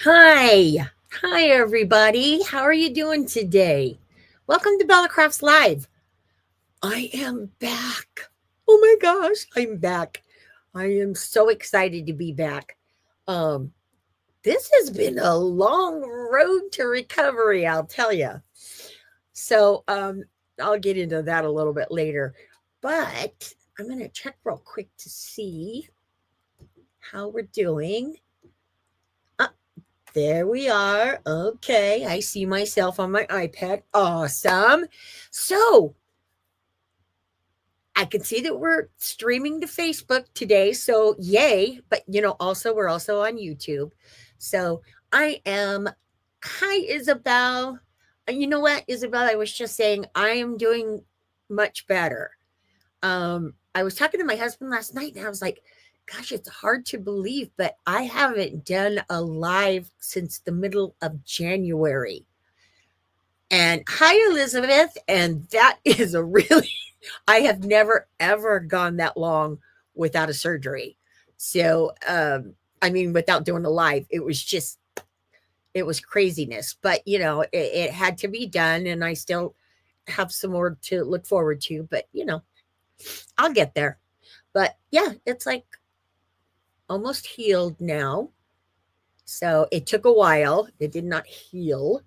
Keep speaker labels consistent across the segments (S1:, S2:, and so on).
S1: Hi. Hi, everybody. How are you doing today? Welcome to Bella Crafts Live. I am back. Oh my gosh, I'm back. I am so excited to be back. Um, this has been a long road to recovery, I'll tell you. So, I'll get into that a little bit later. But I'm going to check real quick to see how we're doing. There we are. Okay, I see myself on my iPad. Awesome. So I can see that we're streaming to Facebook today. So yay. But also we're also on YouTube. So I am hi Isabel. And you know what, Isabel? I was just saying I am doing much better. I was talking to my husband last night and I was like, gosh, it's hard to believe, but I haven't done a live since the middle of January. And hi, Elizabeth. And that is a really, I have never ever gone that long without a surgery. So, I mean, without doing a live, it was craziness, but it had to be done. And I still have some more to look forward to, but I'll get there. But yeah, it's like almost healed now. So it took a while. It did not heal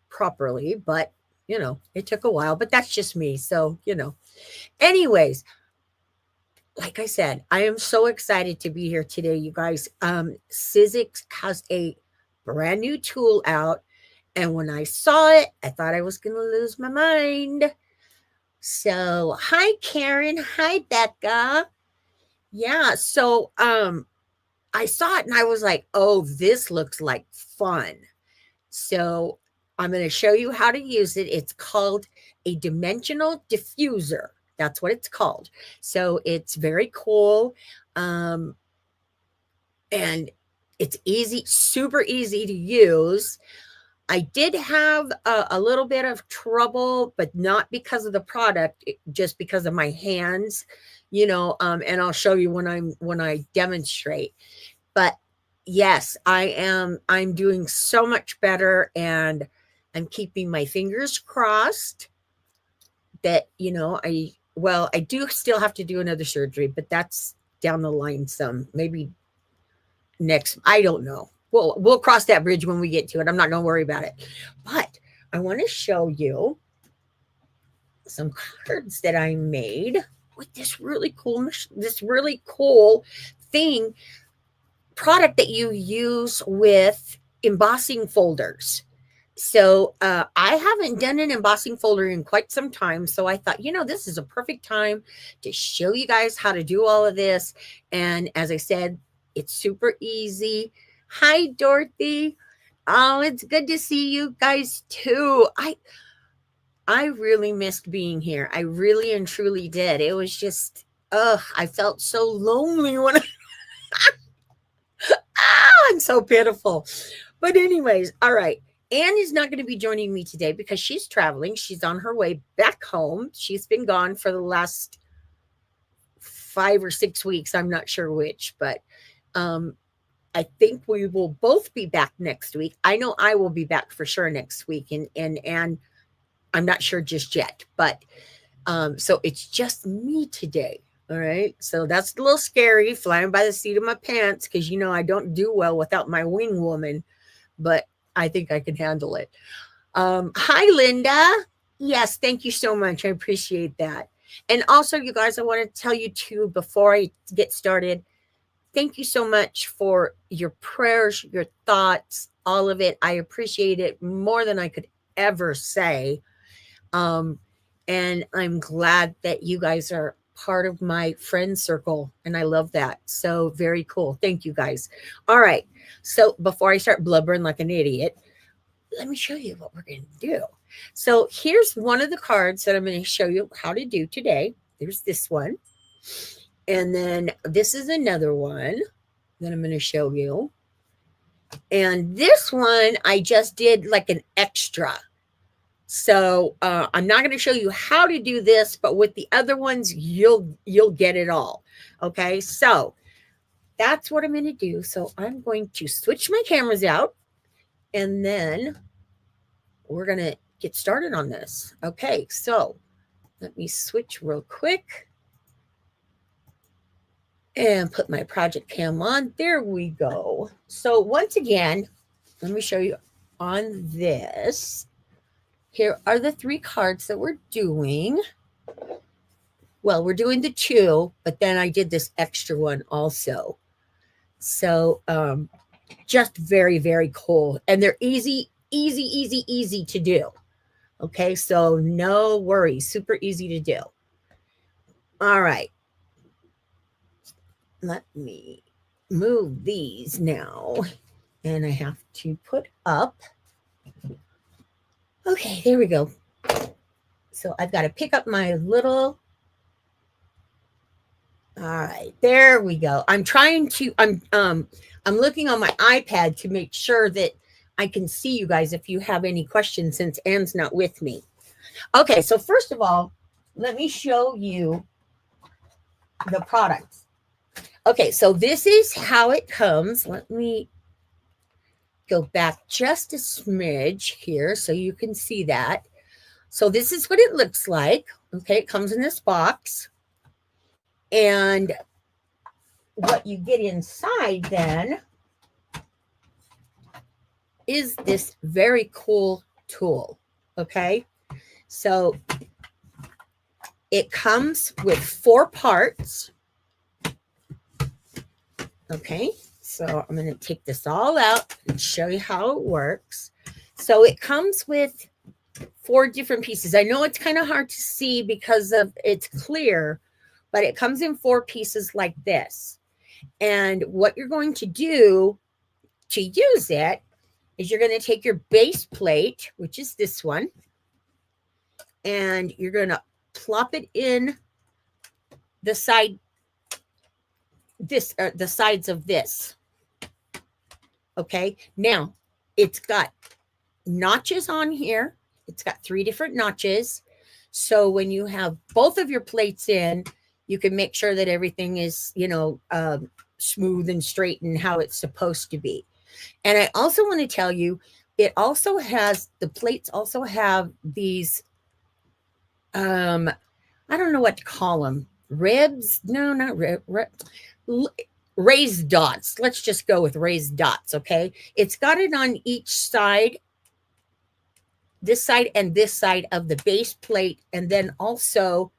S1: properly, but it took a while, but that's just me. So, anyways, like I said, I am so excited to be here today, you guys. Sizzix has a brand new tool out. And when I saw it, I thought I was going to lose my mind. So, hi, Karen. Hi, Becca. Yeah. So, I saw it and I was like, oh, this looks like fun. So I'm going to show you how to use it. It's called a dimensional diffuser. That's what it's called. So it's very cool. Um, and it's easy, super easy to use. I did have a little bit of trouble, but not because of the product, just because of my hands, and I'll show you when I demonstrate. But yes, I'm doing so much better and I'm keeping my fingers crossed that, I do still have to do another surgery, but that's down the line some, maybe next, I don't know. We'll cross that bridge when we get to it. I'm not going to worry about it. But I want to show you some cards that I made with this really cool thing product that you use with embossing folders. So I haven't done an embossing folder in quite some time. So I thought, this is a perfect time to show you guys how to do all of this. And as I said, it's super easy. Hi, Dorothy. Oh, it's good to see you guys too. I really missed being here. I really and truly did. It was just, I felt so lonely when I'm so pitiful. But anyways, all right. Anne is not going to be joining me today because she's traveling. She's on her way back home. She's been gone for the last 5 or 6 weeks. I'm not sure which, but um, I think we will both be back next week. I know I will be back for sure next week, and I'm not sure just yet. But so it's just me today. All right. So that's a little scary, flying by the seat of my pants, because I don't do well without my wing woman, but I think I can handle it. Hi, Linda. Yes, thank you so much. I appreciate that. And also, you guys, I want to tell you too, before I get started, thank you so much for your prayers, your thoughts, all of it. I appreciate it more than I could ever say. Um, and I'm glad that you guys are part of my friend circle. And I love that. So very cool. Thank you guys. All right. So before I start blubbering like an idiot, let me show you what we're going to do. So here's one of the cards that I'm going to show you how to do today. There's this one. And then this is another one that I'm going to show you. And this one I just did like an extra. So I'm not going to show you how to do this, but with the other ones, you'll get it all. Okay, so that's what I'm going to do. So I'm going to switch my cameras out. and then we're going to get started on this. Okay, so let me switch real quick and put my project cam on. There we go. So once again, let me show you on this. Here are the 3 cards that we're doing. Well, we're doing the 2, but then I did this extra one also. So just very, very cool. And they're easy to do. Okay, so no worries. Super easy to do. All right. Let me move these now. And I have to put up. Okay, there we go. So I've got to pick up my little. All right, there we go. I'm looking on my iPad to make sure that I can see you guys if you have any questions, since Anne's not with me. Okay, so first of all, let me show you the product. Okay, so this is how it comes. Let me go back just a smidge here so you can see that. So this is what it looks like. Okay, it comes in this box. And what you get inside then is this very cool tool. Okay, so it comes with 4 parts. Okay, so I'm going to take this all out and show you how it works. So it comes with 4 different pieces. I know it's kind of hard to see because of it's clear, but it comes in 4 pieces like this. And what you're going to do to use it is you're going to take your base plate, which is this one, and you're going to plop it in the side, the sides of this. Okay, now it's got notches on here. It's got 3 different notches. So when you have both of your plates in, you can make sure that everything is, smooth and straight and how it's supposed to be. And I also want to tell you, it also has, the plates also have these, I don't know what to call them. Ribs? No, not raised dots. Let's just go with raised dots, okay? It's got it on each side, this side and this side of the base plate, and then also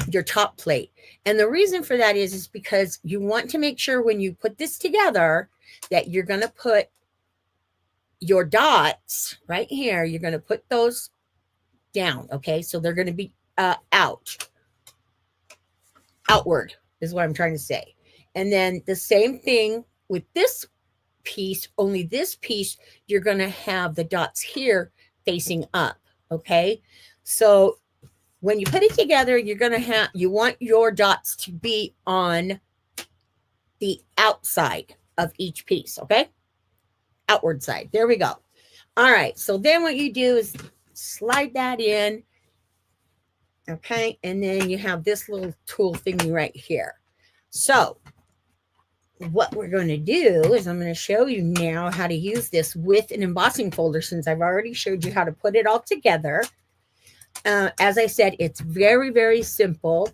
S1: your top plate. And the reason for that is because you want to make sure when you put this together that you're going to put your dots right here. You're going to put those down, okay? So they're going to be outward is what I'm trying to say. And then the same thing with this piece, only this piece, you're going to have the dots here facing up, okay? So when you put it together, you're going to have, you want your dots to be on the outside of each piece, okay? Outward side. There we go. All right. So then what you do is slide that in, okay? And then you have this little tool thingy right here. So what we're going to do is I'm going to show you now how to use this with an embossing folder, since I've already showed you how to put it all together. As I said, it's very, very simple.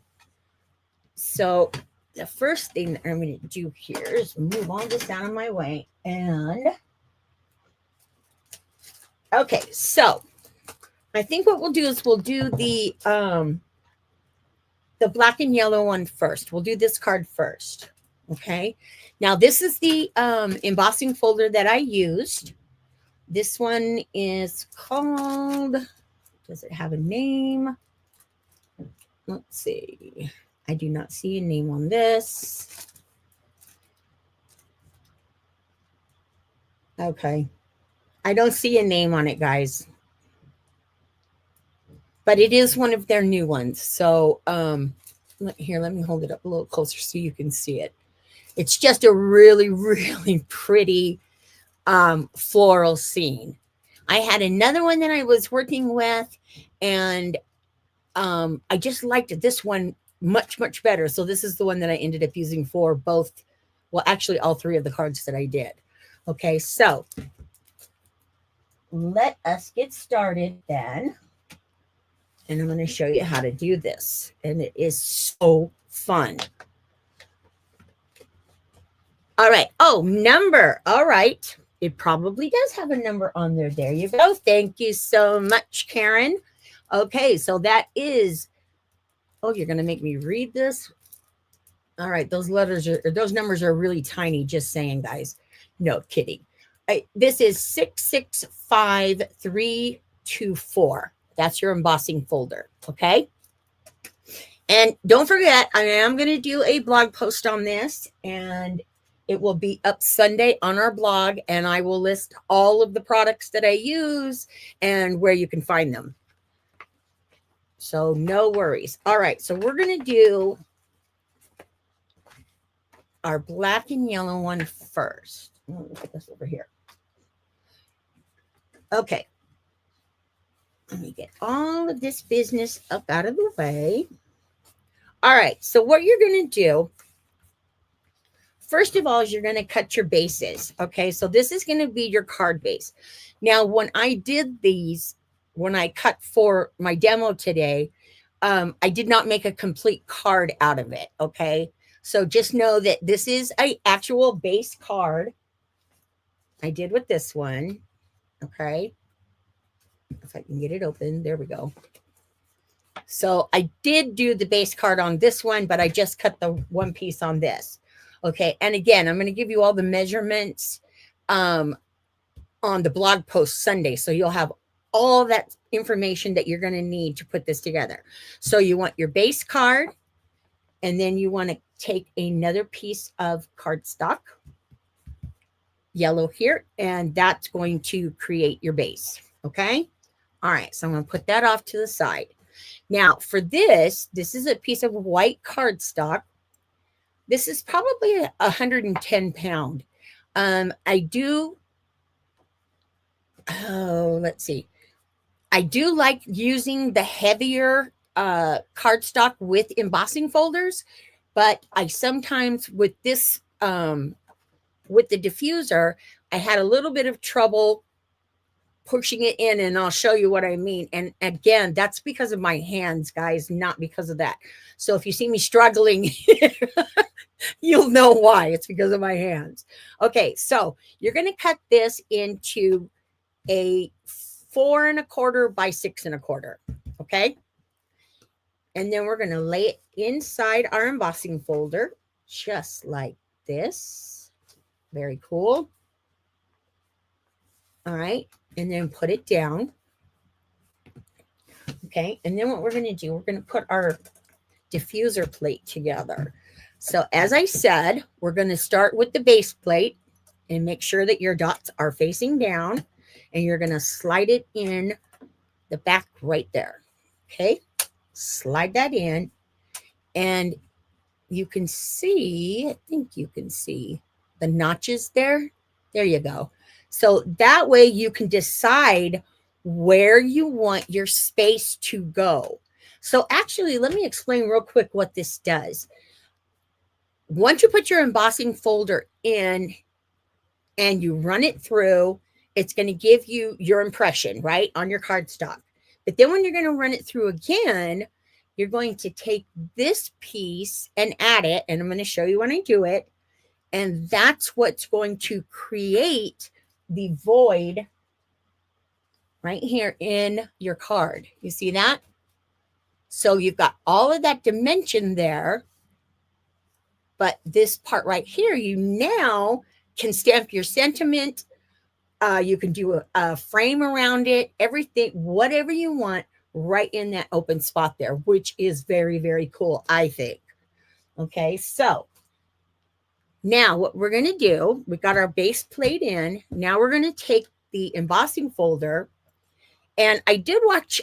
S1: So the first thing that I'm going to do here is move all this out of my way. And okay, so I think what we'll do is we'll do the black and yellow one first. We'll do this card first. Okay. Now this is the embossing folder that I used. This one is called, does it have a name? Let's see. I do not see a name on this. Okay. I don't see a name on it, guys. But it is one of their new ones. So here, let me hold it up a little closer so you can see it. It's just a really, really pretty floral scene. I had another one that I was working with, and I just liked this one much, much better. So this is the one that I ended up using for both, well, actually all 3 of the cards that I did. Okay, so let us get started then. And I'm going to show you how to do this. And it is so fun. All right. Oh, number. All right. It probably does have a number on there. There you go. Thank you so much, Karen. Okay. So that is, oh, you're going to make me read this? All right. Those letters are, those numbers are really tiny. Just saying, guys. No kidding. This is 665324. That's your embossing folder. Okay. And don't forget, I am going to do a blog post on this, and it will be up Sunday on our blog, and I will list all of the products that I use and where you can find them. So no worries. All right. So we're going to do our black and yellow one first. Let me put this over here. Okay. Let me get all of this business up out of the way. All right. So what you're going to do, first of all, is you're going to cut your bases. Okay. So this is going to be your card base. Now, when I did these, when I cut for my demo today, I did not make a complete card out of it. Okay. So just know that this is an actual base card. I did with this one. Okay. If I can get it open, there we go. So I did do the base card on this one, but I just cut the one piece on this. Okay. And again, I'm going to give you all the measurements on the blog post Sunday. So you'll have all that information that you're going to need to put this together. So you want your base card, and then you want to take another piece of cardstock, yellow here, and that's going to create your base. Okay. All right. So I'm going to put that off to the side. Now for this is a piece of white cardstock. This is probably 110 pound. I do, let's see. I do like using the heavier cardstock with embossing folders, but I sometimes with this, with the diffuser, I had a little bit of trouble pushing it in, and I'll show you what I mean. And again, that's because of my hands, guys, not because of that. So if you see me struggling, you'll know why. It's because of my hands. Okay, so you're going to cut this into a 4 1/4 by 6 1/4. Okay. And then we're going to lay it inside our embossing folder, just like this. Very cool. All right. And then put it down. Okay. And then what we're going to do, we're going to put our diffuser plate together. So as I said, we're going to start with the base plate and make sure that your dots are facing down, and you're going to slide it in the back right there. Okay. Slide that in, and you can see, I think you can see the notches there. There you go. So that way you can decide where you want your space to go. So actually, let me explain real quick what this does. Once you put your embossing folder in and you run it through, it's going to give you your impression, right, on your cardstock. But then when you're going to run it through again, you're going to take this piece and add it. And I'm going to show you when I do it. And that's what's going to create the void right here in your card. You see that? So you've got all of that dimension there. But this part right here, you now can stamp your sentiment. You can do a frame around it, everything, whatever you want, right in that open spot there, which is very, very cool, I think. Okay, so now what we're going to do, we got our base plate in. Now we're going to take the embossing folder. And I did watch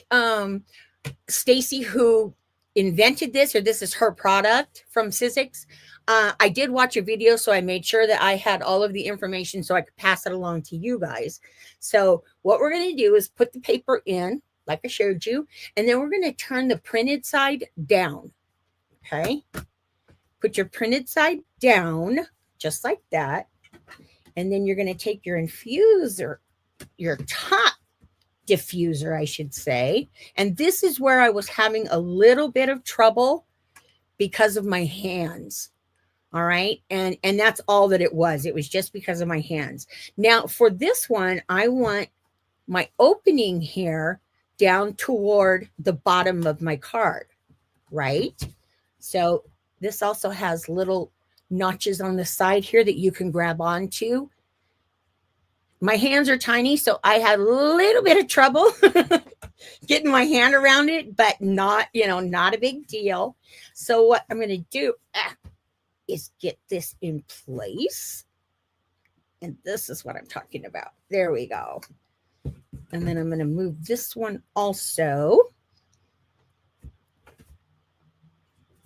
S1: Stacy, who invented this, or this is her product from Sizzix. I did watch a video, so I made sure that I had all of the information so I could pass it along to you guys. So what we're going to do is put the paper in, like I showed you, and then we're going to turn the printed side down. Okay. Put your printed side down, just like that. And then you're going to take your infuser, your top diffuser, I should say. And this is where I was having a little bit of trouble because of my hands. All right. And that's all that it was. It was just because of my hands. Now for this one, I want my opening here down toward the bottom of my card, right? So this also has little notches on the side here that you can grab onto. My hands are tiny, so I had a little bit of trouble getting my hand around it, but not, not a big deal. So what I'm going to do is get this in place. And this is what I'm talking about. There we go. And then I'm going to move this one also.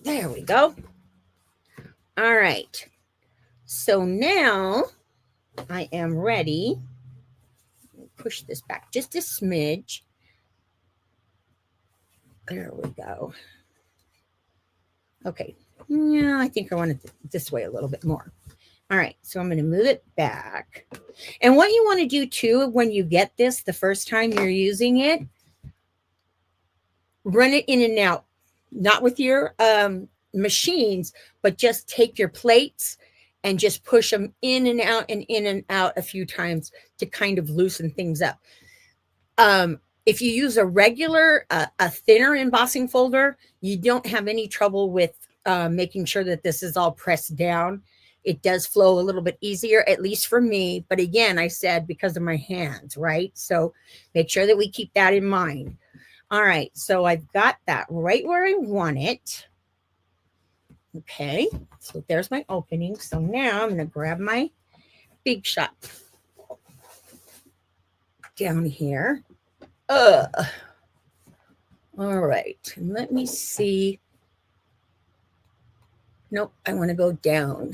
S1: There we go. All right. So now I am ready. Push this back just a smidge. There we go. Okay. Yeah, I think I want it this way a little bit more. All right. So I'm going to move it back. And what you want to do too, when you get this the first time you're using it, run it in and out, not with your machines, but just take your plates and just push them in and out a few times to kind of loosen things up. If you use a regular, a thinner embossing folder, you don't have any trouble with making sure that this is all pressed down. It does flow a little bit easier, at least for me. But again, I said because of my hands, right? So make sure that we keep that in mind. All right, so I've got that right where I want it. Okay, so there's my opening. So now I'm going to grab my Big Shot down here. All right, let me see. Nope, I want to go down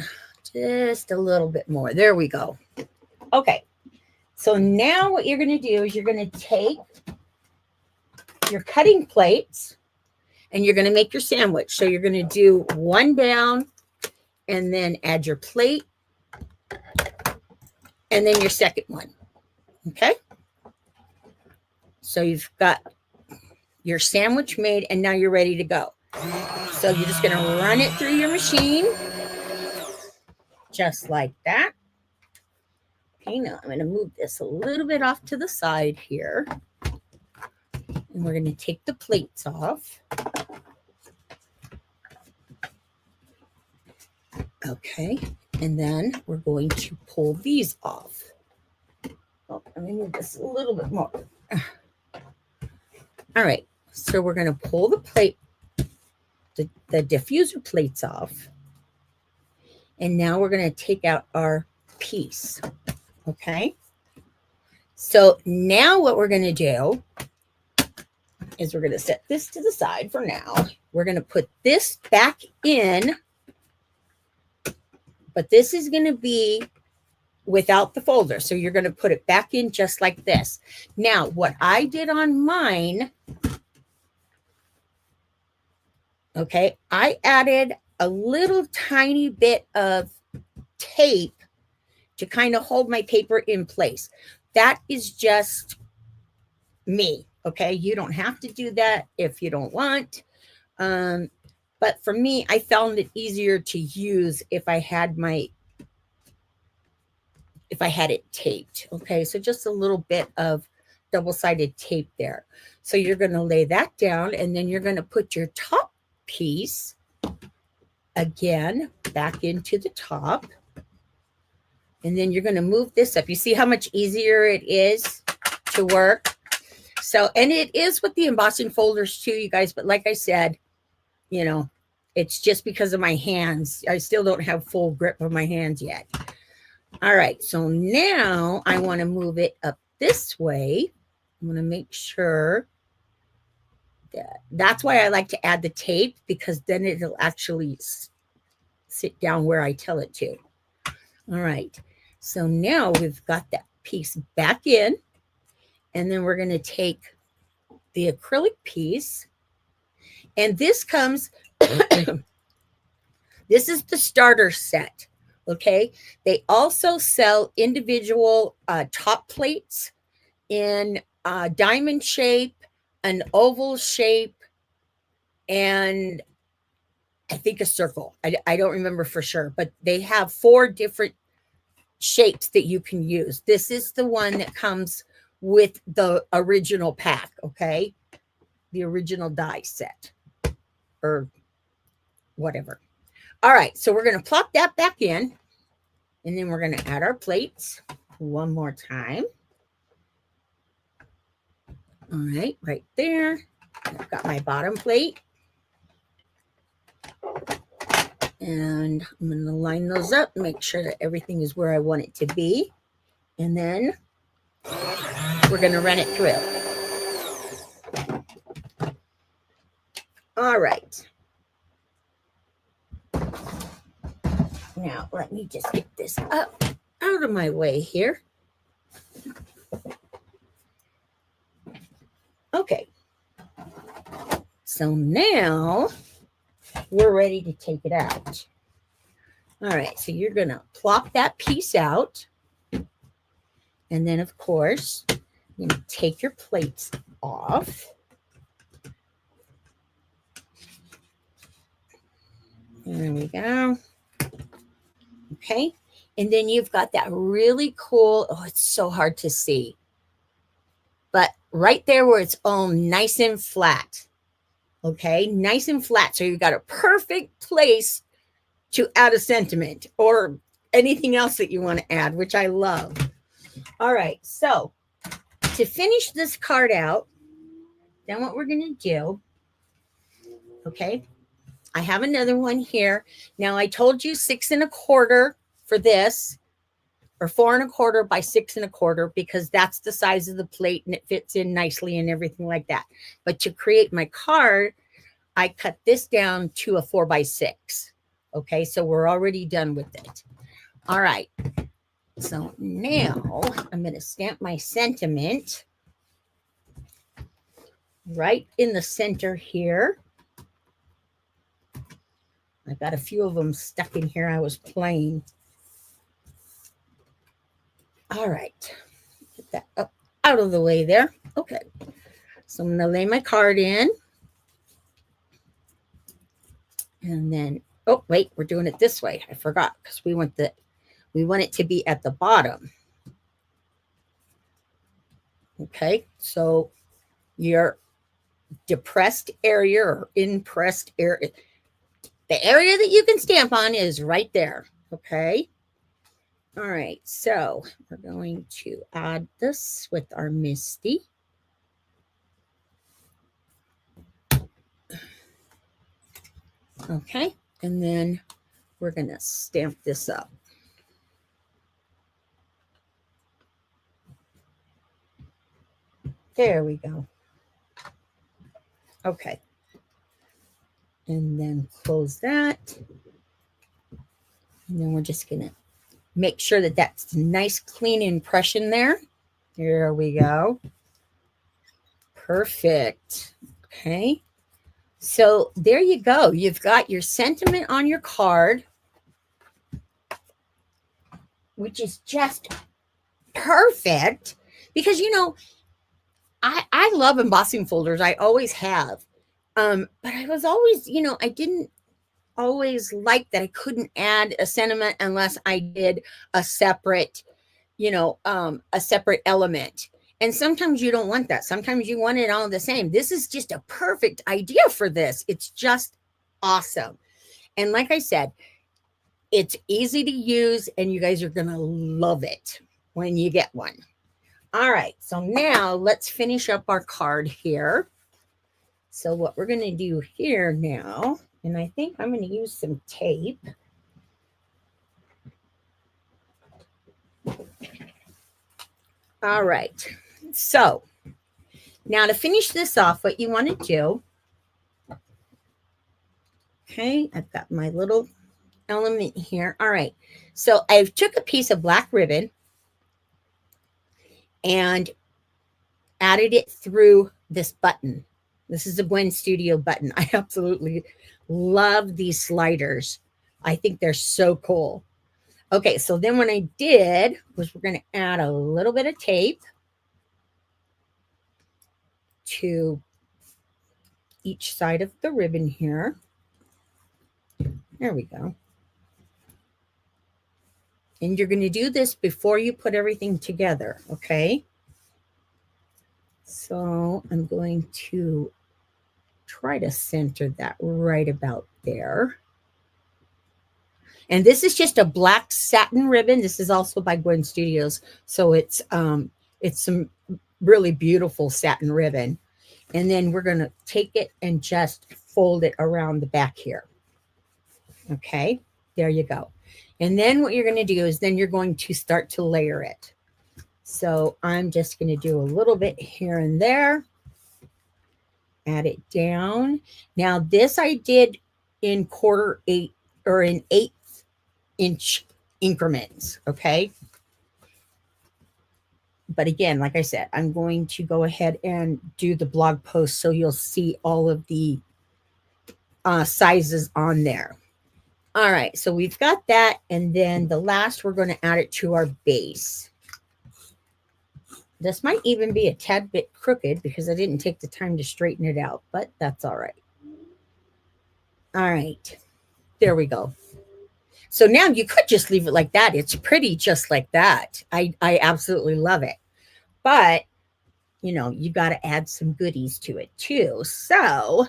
S1: just a little bit more. There we go. Okay, so now what you're going to do is you're going to take your cutting plates and you're going to make your sandwich. So you're going to do one down and then add your plate and then your second one. Okay. So you've got your sandwich made and now you're ready to go. So you're just going to run it through your machine just like that. Okay, now I'm going to move this a little bit off to the side here. And we're going to take the plates off. Okay, and then we're going to pull these off. Oh, let me move this a little bit more. All right, so we're going to pull the plate, the diffuser plates off. And now we're going to take out our piece. Okay, so now what we're going to do is we're going to set this to the side for now. We're going to put this back in, but this is going to be without the folder. So you're going to put it back in just like this. Now, what I did on mine, okay, I added a little tiny bit of tape to kind of hold my paper in place. That is just me. Okay, you don't have to do that if you don't want. But for me, I found it easier to use if I had it taped. Okay, so just a little bit of double-sided tape there. So you're going to lay that down and then you're going to put your top piece again back into the top. And then you're going to move this up. You see how much easier it is to work? So, and it is with the embossing folders too, you guys. But like I said, it's just because of my hands. I still don't have full grip of my hands yet. All right. So now I want to move it up this way. I'm going to make sure that's why I like to add the tape, because then it'll actually sit down where I tell it to. All right. So now we've got that piece back in. And then we're going to take the acrylic piece. And this comes, this is the starter set. Okay. They also sell individual top plates in a diamond shape, an oval shape, and I think a circle. I don't remember for sure, but they have 4 different shapes that you can use. This is the one that comes with the original pack, okay? The original die set or whatever. All right, so we're going to plop that back in, and then we're going to add our plates one more time. All right, right there. I've got my bottom plate. And I'm going to line those up, make sure that everything is where I want it to be. And then we're going to run it through. All right. Now, let me just get this up out of my way here. Okay. So now we're ready to take it out. All right, so you're going to plop that piece out. And then, of course, you're going to take your plates off. There we go. Okay, and then you've got that really cool, oh, it's so hard to see, but right there where it's all nice and flat. Okay, nice and flat. So you've got a perfect place to add a sentiment or anything else that you want to add, which I love. All right, so to finish this card out, then what we're going to do, okay, I have another one here. Now I told you 6 1/4 for this, or 4 1/4 by 6 1/4, because that's the size of the plate and it fits in nicely and everything like that. But to create my card, I cut this down to a 4 by 6. Okay, so we're already done with it. All right. So now I'm going to stamp my sentiment right in the center here. I've got a few of them stuck in here. I was playing. All right. Get that up out of the way there. Okay. So I'm going to lay my card in. And then, oh, wait, we're doing it this way. I forgot because we want it to be at the bottom. Okay. So your depressed area or impressed area, the area that you can stamp on is right there. Okay. All right. So we're going to add this with our Misty. Okay. And then we're going to stamp this up. There we go. Okay. And then close that. And then we're just going to make sure that that's a nice clean impression there. There we go. Perfect. Okay. So there you go. You've got your sentiment on your card, which is just perfect because, you know, I love embossing folders. I always have. But I was always, you know, I didn't always like that I couldn't add a sentiment unless I did a separate, you know, a separate element. And sometimes you don't want that. Sometimes you want it all the same. This is just a perfect idea for this. It's just awesome. And like I said, it's easy to use and you guys are going to love it when you get one. All right. So now let's finish up our card here. So what we're going to do here now, and I think I'm going to use some tape. All right. So now to finish this off, what you want to do, okay, I've got my little element here. All right. So I took a piece of black ribbon and added it through this button. This is a Gwen Studio button. I absolutely love these sliders. I think they're so cool. Okay, so then what I did was we're going to add a little bit of tape. to each side of the ribbon here. There we go. And you're going to do this before you put everything together, okay? So I'm going to try to center that right about there. And this is just a black satin ribbon. This is also by Gwen Studios. So it's some really beautiful satin ribbon. And then we're going to take it and just fold it around the back here. Okay, there you go. And then what you're going to do is then you're going to start to layer it. So I'm just going to do a little bit here and there. Add it down. Now this I did in 1/4 or in 1/8 inch increments, okay? But again, like I said, I'm going to go ahead and do the blog post so you'll see all of the sizes on there. All right, so we've got that, and then the last, we're going to add it to our base. This might even be a tad bit crooked because I didn't take the time to straighten it out, but that's all right. All right, there we go. So now you could just leave it like that. It's pretty just like that. I absolutely love it. But, you know, you got to add some goodies to it too. So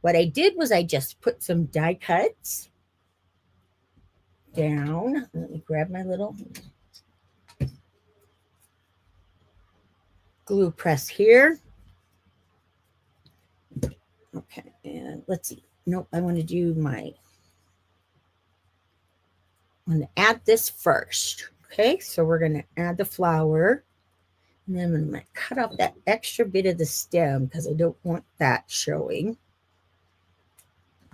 S1: what I did was I just put some die cuts down. Let me grab my little glue press here. Okay, and let's see. Nope, I want to do my, I'm going to add this first. Okay, so we're going to add the flower. And then I'm going to cut off that extra bit of the stem because I don't want that showing.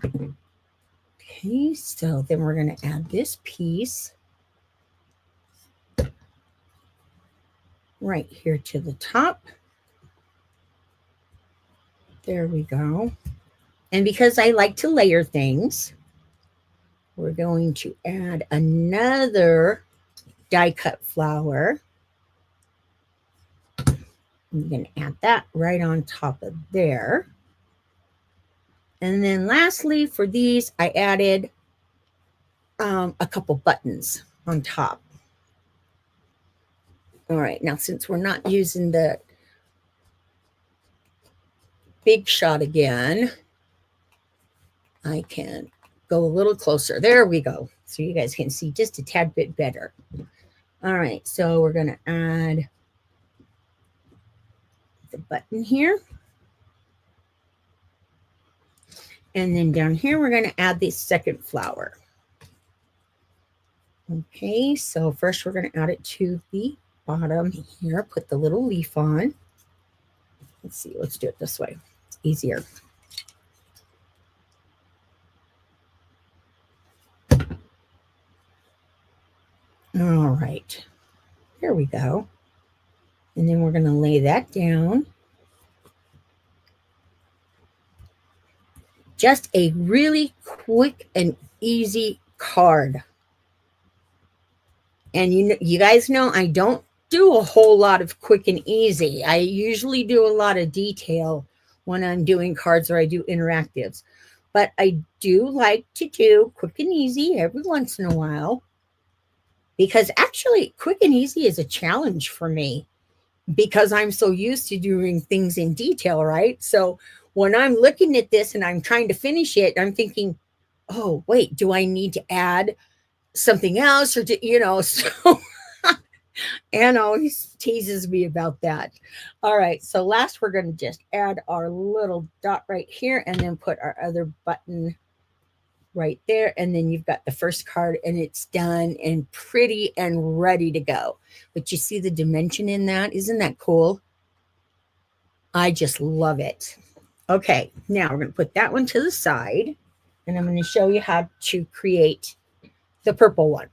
S1: Okay, so then we're going to add this piece right here to the top. There we go. And because I like to layer things, we're going to add another die cut flower. I'm going to add that right on top of there. And then lastly, for these, I added a couple buttons on top. All right, now since we're not using the big shot again, I can go a little closer. There we go. So you guys can see just a tad bit better. All right, so we're going to add the button here. And then down here, we're going to add the second flower. Okay, so first we're going to add it to the bottom here. Put the little leaf on. Let's see, let's do it this way. It's easier. All right, here we go. And then we're going to lay that down. Just a really quick and easy card. And you guys know I don't do a whole lot of quick and easy. I usually do a lot of detail when I'm doing cards or I do interactives. But I do like to do quick and easy every once in a while. Because actually, quick and easy is a challenge for me. Because I'm so used to doing things in detail, right? So when I'm looking at this and I'm trying to finish it, I'm thinking, oh, wait, do I need to add something else? Or, so Anne always teases me about that. All right, so last we're going to just add our little dot right here and then put our other button right there. And then you've got the first card and it's done and pretty and ready to go. But you see the dimension in that? Isn't that cool? I just love it. Okay, now we're going to put that one to the side and I'm going to show you how to create the purple one.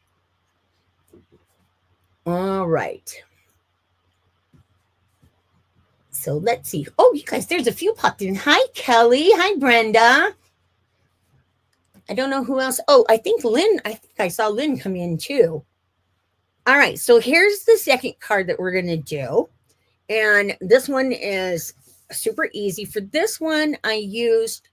S1: All right. So let's see. Oh, you guys, there's a few popped in. Hi, Kelly. Hi, Brenda. I don't know who else. Oh, I think I saw Lynn come in too. All right, so here's the second card that we're going to do. And this one is super easy. For this one, I used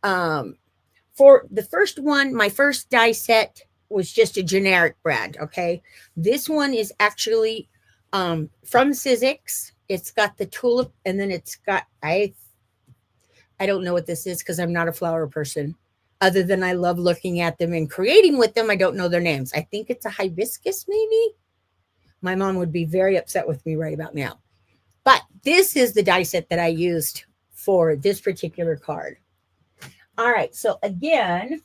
S1: for the first one, my first die set was just a generic brand. Okay, this one is actually from Sizzix. It's got the tulip, and then it's got I don't know what this is because I'm not a flower person. Other than I love looking at them and creating with them, I don't know their names. I think it's a hibiscus, maybe. My mom would be very upset with me right about now. But this is the die set that I used for this particular card. All right, so again,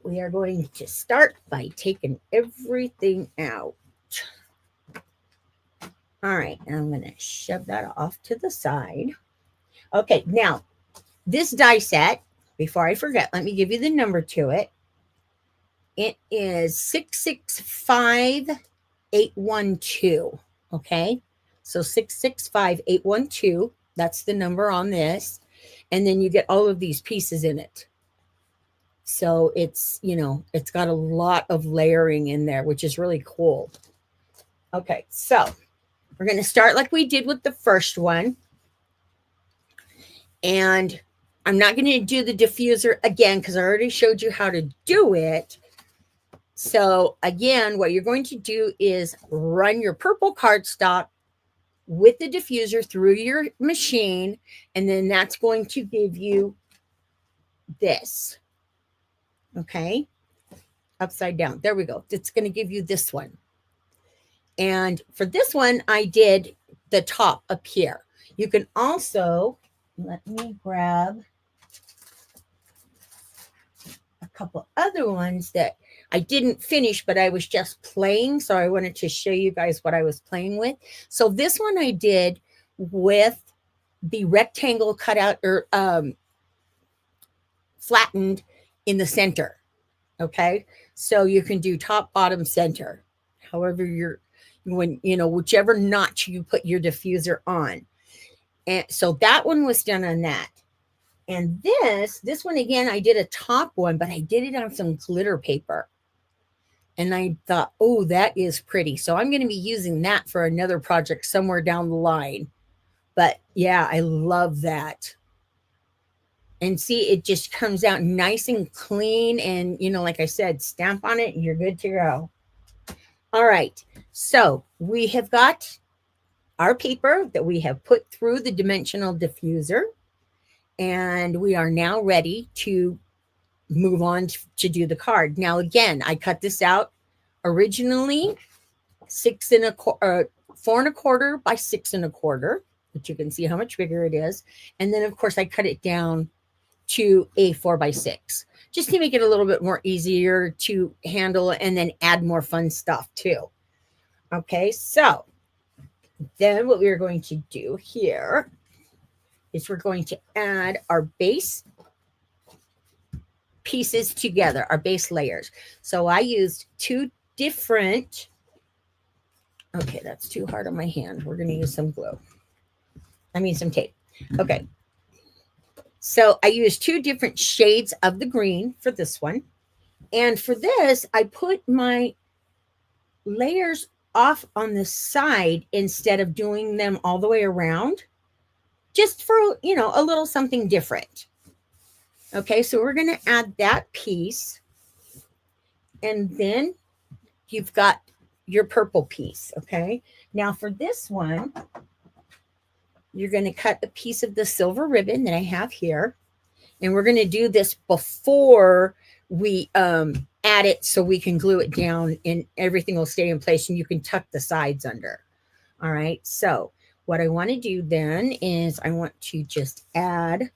S1: we are going to start by taking everything out. All right, I'm going to shove that off to the side. Okay, now this die set, before I forget, let me give you the number to it. It is 665812. Okay, so 665812. That's the number on this. And then you get all of these pieces in it. So it's, it's got a lot of layering in there, which is really cool. Okay, so we're going to start like we did with the first one. And I'm not going to do the diffuser again because I already showed you how to do it. So again, what you're going to do is run your purple cardstock with the diffuser through your machine, and then that's going to give you this. Okay, upside down. There we go. It's going to give you this one. And for this one, I did the top up here. You can also, let me grab a couple other ones that I didn't finish, but I was just playing. So I wanted to show you guys what I was playing with. So this one I did with the rectangle cut out or flattened in the center. Okay. So you can do top, bottom, center, however whichever notch you put your diffuser on. And so that one was done on that. And this one, again, I did a top one, but I did it on some glitter paper. And I thought, oh, that is pretty. So I'm going to be using that for another project somewhere down the line. But yeah, I love that. And see, it just comes out nice and clean. And, like I said, stamp on it and you're good to go. All right. So we have got our paper that we have put through the dimensional diffuser. And we are now ready to move on to do the card. Now, again, I cut this out originally 4 1/4 by 6 1/4, but you can see how much bigger it is. And then, of course, I cut it down to a 4 by 6, just to make it a little bit more easier to handle and then add more fun stuff too. Okay, so then what we're going to do here is we're going to add our base pieces together, our base layers. So I used 2 different, okay, that's too hard on my hand. We're going to use some glue. Some tape. Okay. So I used 2 different shades of the green for this one. And for this, I put my layers off on the side instead of doing them all the way around, just for, a little something different. Okay, so we're going to add that piece. And then you've got your purple piece. Okay, now for this one, you're going to cut a piece of the silver ribbon that I have here. And we're going to do this before we add it so we can glue it down and everything will stay in place and you can tuck the sides under. All right, so what I want to do then is I want to just add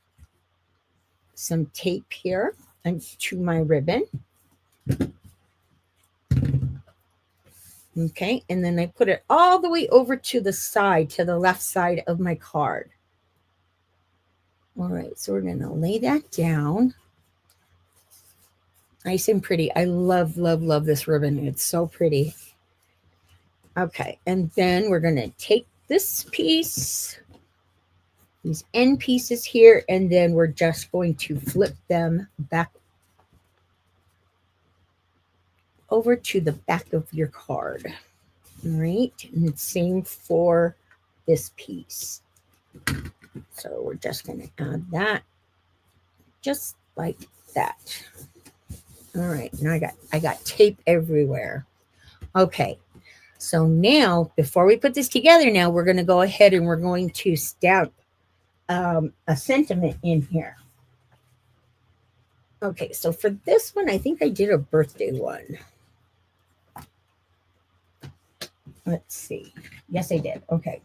S1: some tape here to my ribbon. Okay, and then I put it all the way over to the side, to the left side of my card. All right, so we're going to lay that down. Nice and pretty. I love, love, love this ribbon. It's so pretty. Okay, and then we're going to take this piece, these end pieces here, and then we're just going to flip them back over to the back of your card. All right, and it's same for this piece. So we're just going to add that just like that. All right, now I got tape everywhere. Okay, so now before we put this together, now we're going to go ahead and we're going to stamp a sentiment in here. Okay, so for this one, I think I did a birthday one. Let's see. Yes, I did. Okay.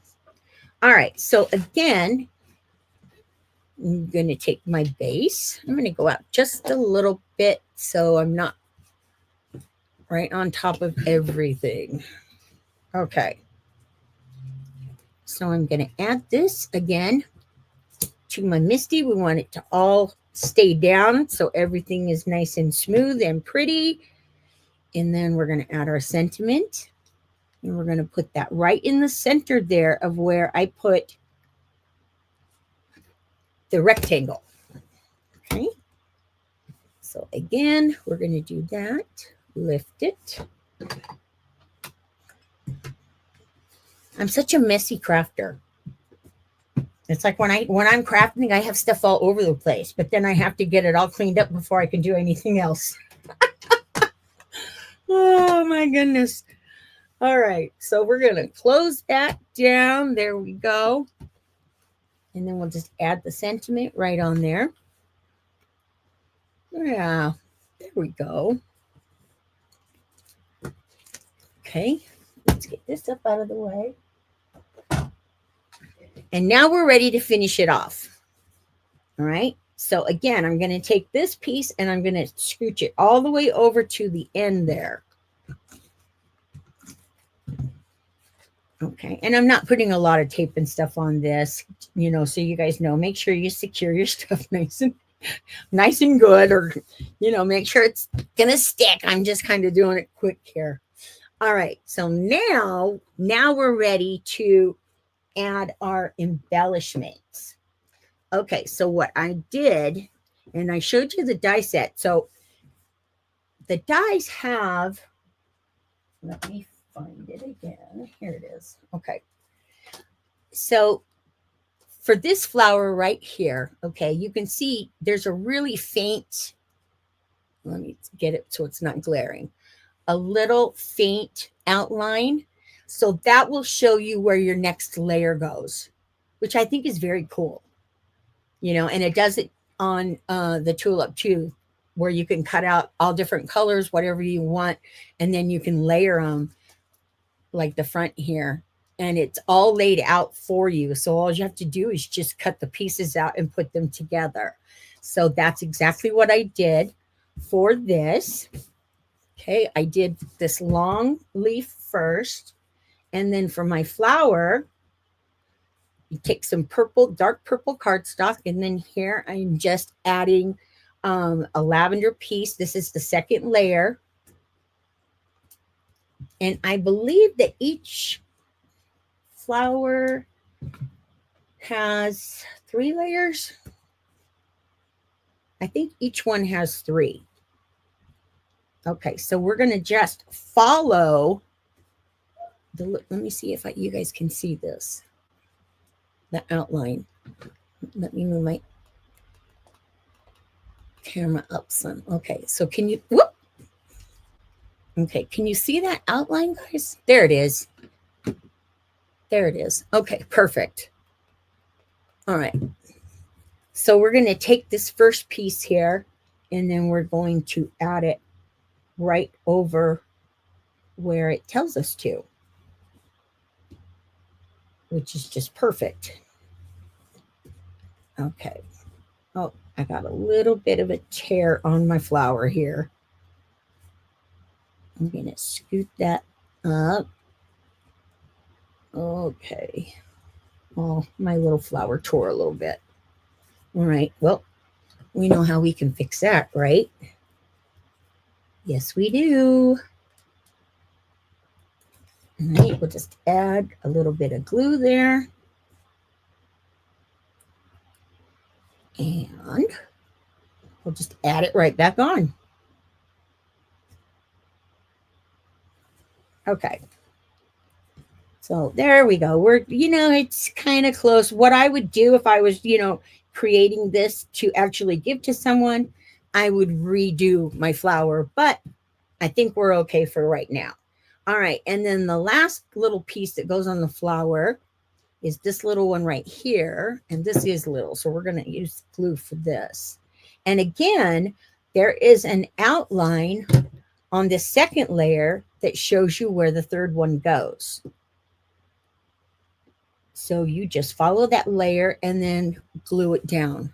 S1: All right. So again, I'm going to take my base. I'm going to go out just a little bit so I'm not right on top of everything. Okay. So I'm going to add this again to my Misty. We want it to all stay down so everything is nice and smooth and pretty. And then we're going to add our sentiment. And we're going to put that right in the center there of where I put the rectangle. Okay. So again, we're going to do that. Lift it. I'm such a messy crafter. It's like when I'm crafting, I have stuff all over the place, but then I have to get it all cleaned up before I can do anything else. Oh my goodness. All right. So we're going to close that down. There we go. And then we'll just add the sentiment right on there. Yeah, there we go. Okay, let's get this up out of the way. And now we're ready to finish it off. All right, so again, I'm going to take this piece and I'm going to scooch it all the way over to the end there. Okay, and I'm not putting a lot of tape and stuff on this, you know, so you guys know, make sure you secure your stuff nice and good, or, you know, make sure it's going to stick. I'm just kind of doing it quick here. All right, so now we're ready to add our embellishments. Okay, so what I did, and I showed you the die set. So the dies have, let me find it again. Here it is. Okay. So for this flower right here, okay, you can see there's a really faint, let me get it so it's not glaring, a little faint outline. So that will show you where your next layer goes, which I think is very cool. You know, and it does it on the tulip too, where you can cut out all different colors, whatever you want, and then you can layer them like the front here, and it's all laid out for you. So all you have to do is just cut the pieces out and put them together. So that's exactly what I did for this. Okay, I did this long leaf first, and then for my flower, you take some purple, dark purple cardstock, and then here I'm just adding a lavender piece. This is the second layer. And I believe that each flower has 3 layers. I think each one has 3. Okay, so we're going to just follow the, let me see if you guys can see this. The outline. Let me move my camera up some. Okay, so can you, whoop. Okay, can you see that outline, guys? There it is. There it is. Okay, perfect. All right. So we're going to take this first piece here, and then we're going to add it right over where it tells us to, which is just perfect. Okay. Oh, I got a little bit of a tear on my flower here. I'm going to scoot that up. Okay. Oh, my little flower tore a little bit. All right. Well, we know how we can fix that, right? Yes, we do. All right. We'll just add a little bit of glue there. And we'll just add it right back on. Okay. So there we go. We're, it's kind of close. What I would do if I was, creating this to actually give to someone, I would redo my flower, but I think we're okay for right now. All right. And then the last little piece that goes on the flower is this little one right here. And this is little. So we're going to use glue for this. And again, there is an outline on the second layer that shows you where the third one goes. So you just follow that layer and then glue it down.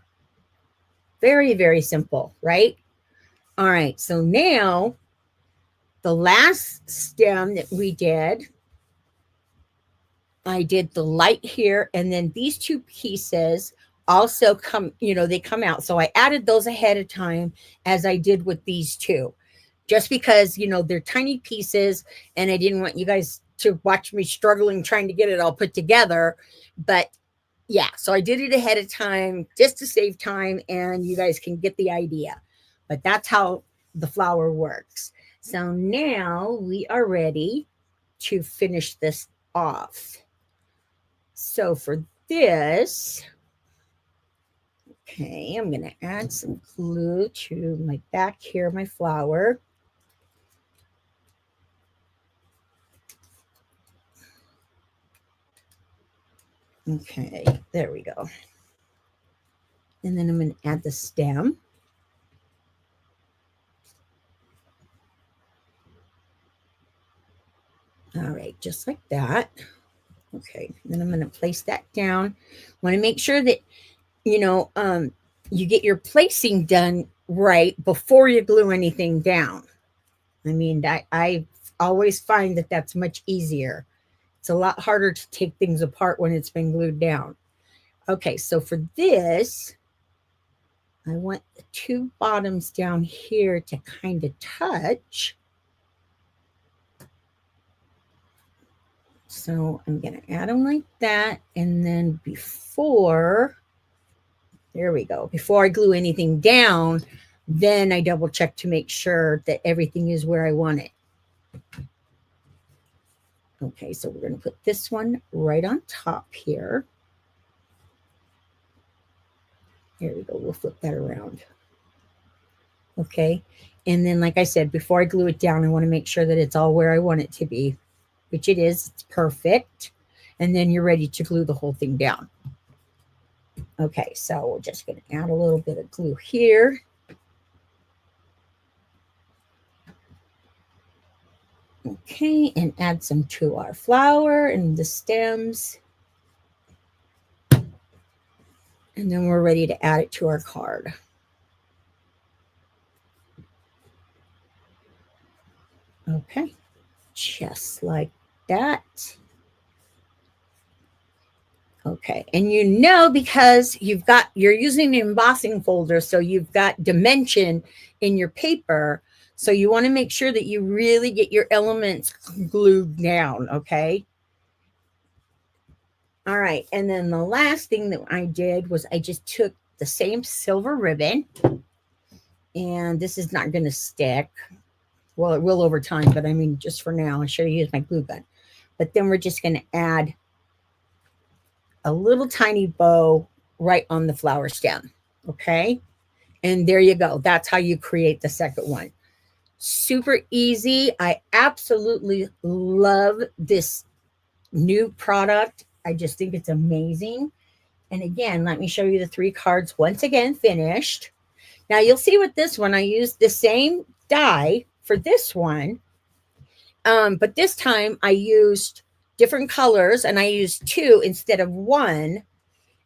S1: Very, very simple, right? All right. So now the last stem that we did, I did the light here, and then these two pieces also come, they come out. So I added those ahead of time as I did with these two, just because, they're tiny pieces and I didn't want you guys to watch me struggling trying to get it all put together. But yeah, so I did it ahead of time just to save time and you guys can get the idea. But that's how the flower works. So now we are ready to finish this off. So for this, okay, I'm going to add some glue to my back here, my flower. Okay, there we go. And then I'm going to add the stem. All right, just like that. Okay, then I'm going to place that down. Want to make sure that, you get your placing done right before you glue anything down. I mean, I always find that that's much easier. It's a lot harder to take things apart when it's been glued down. Okay, so for this, I want the two bottoms down here to kind of touch. So I'm going to add them like that. And then there we go. Before I glue anything down, then I double check to make sure that everything is where I want it. Okay, so we're going to put this one right on top here. There we go. We'll flip that around. Okay, and then like I said, before I glue it down, I want to make sure that it's all where I want it to be, which it is. It's perfect. And then you're ready to glue the whole thing down. Okay, so we're just going to add a little bit of glue here. Okay, and add some to our flower and the stems. And then we're ready to add it to our card. Okay, just like that. Okay, and because you're using an embossing folder, so you've got dimension in your paper, so you want to make sure that you really get your elements glued down, okay? All right, and then the last thing that I did was I just took the same silver ribbon, and this is not going to stick. Well, it will over time, but I mean, just for now, I should have used my glue gun. But then we're just going to add a little tiny bow right on the flower stem, okay? And there you go. That's how you create the second one. Super easy. I absolutely love this new product. I just think it's amazing. And again, let me show you the 3 cards once again finished. Now you'll see with this one, I used the same die for this one. But this time I used different colors and I used 2 instead of 1.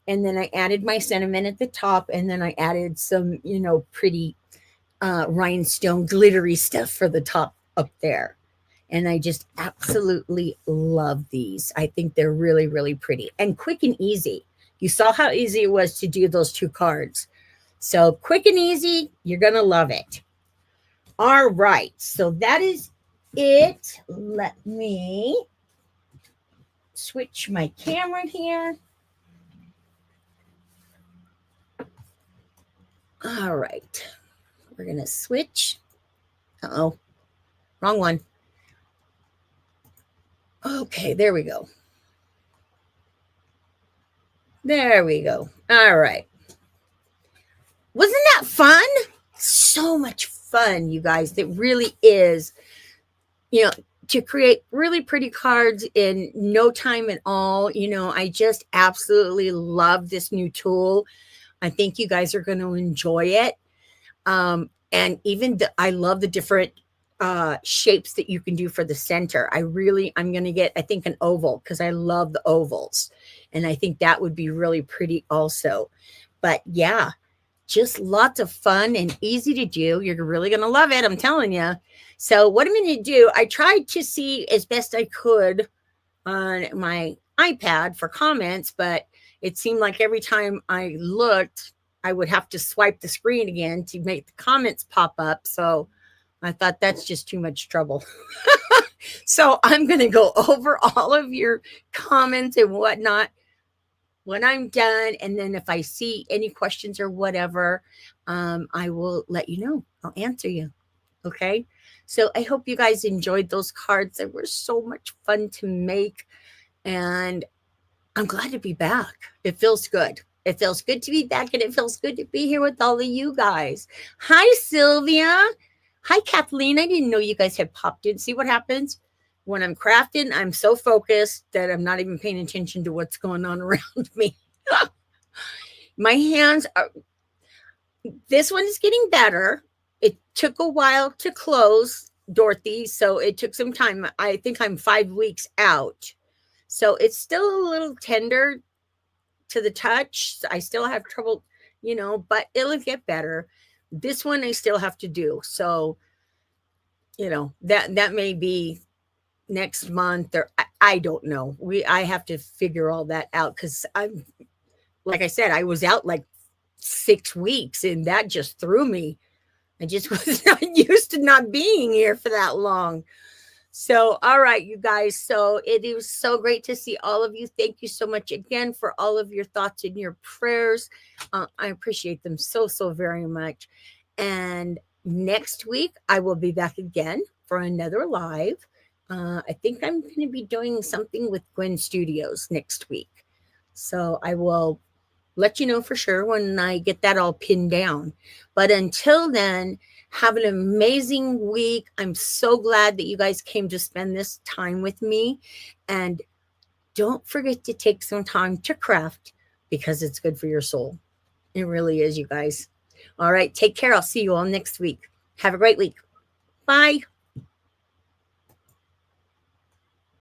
S1: And then I added my sentiment at the top, and then I added some, pretty rhinestone glittery stuff for the top up there. And I just absolutely love these. I think they're really, really pretty and quick and easy. You saw how easy it was to do those 2 cards. So quick and easy, you're going to love it. All right. So that is it. Let me switch my camera here. All right. We're going to switch. Uh-oh. Wrong one. Okay, there we go. There we go. All right. Wasn't that fun? So much fun, you guys. It really is. You know, to create really pretty cards in no time at all. I just absolutely love this new tool. I think you guys are going to enjoy it. And even I love the different shapes that you can do for the center. I'm going to get, I think, an oval because I love the ovals. And I think that would be really pretty also. But yeah, just lots of fun and easy to do. You're really going to love it. I'm telling you. So what I'm going to do, I tried to see as best I could on my iPad for comments, but it seemed like every time I looked, I would have to swipe the screen again to make the comments pop up. So I thought that's just too much trouble. So I'm going to go over all of your comments and whatnot when I'm done. And then if I see any questions or whatever, I will let you know. I'll answer you. Okay. So I hope you guys enjoyed those cards. They were so much fun to make. And I'm glad to be back. It feels good. It feels good to be back, and it feels good to be here with all of you guys. Hi, Sylvia. Hi, Kathleen. I didn't know you guys had popped in. See what happens? When I'm crafting, I'm so focused that I'm not even paying attention to what's going on around me. My hands are, this one is getting better. It took a while to close, Dorothy, so it took some time. I think I'm 5 weeks out. So it's still a little tender to the touch. I still have trouble, but it'll get better. This one I still have to do. So, that may be next month, or I don't know. I have to figure all that out because I'm, like I said, I was out like 6 weeks, and that just threw me. I just was not used to not being here for that long. So, all right, you guys. So it was so great to see all of you. Thank you so much again for all of your thoughts and your prayers. I appreciate them so, so very much. And next week, I will be back again for another live. I think I'm going to be doing something with Gwen Studios next week. So I will let you know for sure when I get that all pinned down. But until then, have an amazing week. I'm so glad that you guys came to spend this time with me. And don't forget to take some time to craft because it's good for your soul. It really is, you guys. All right, take care. I'll see you all next week. Have a great week. Bye.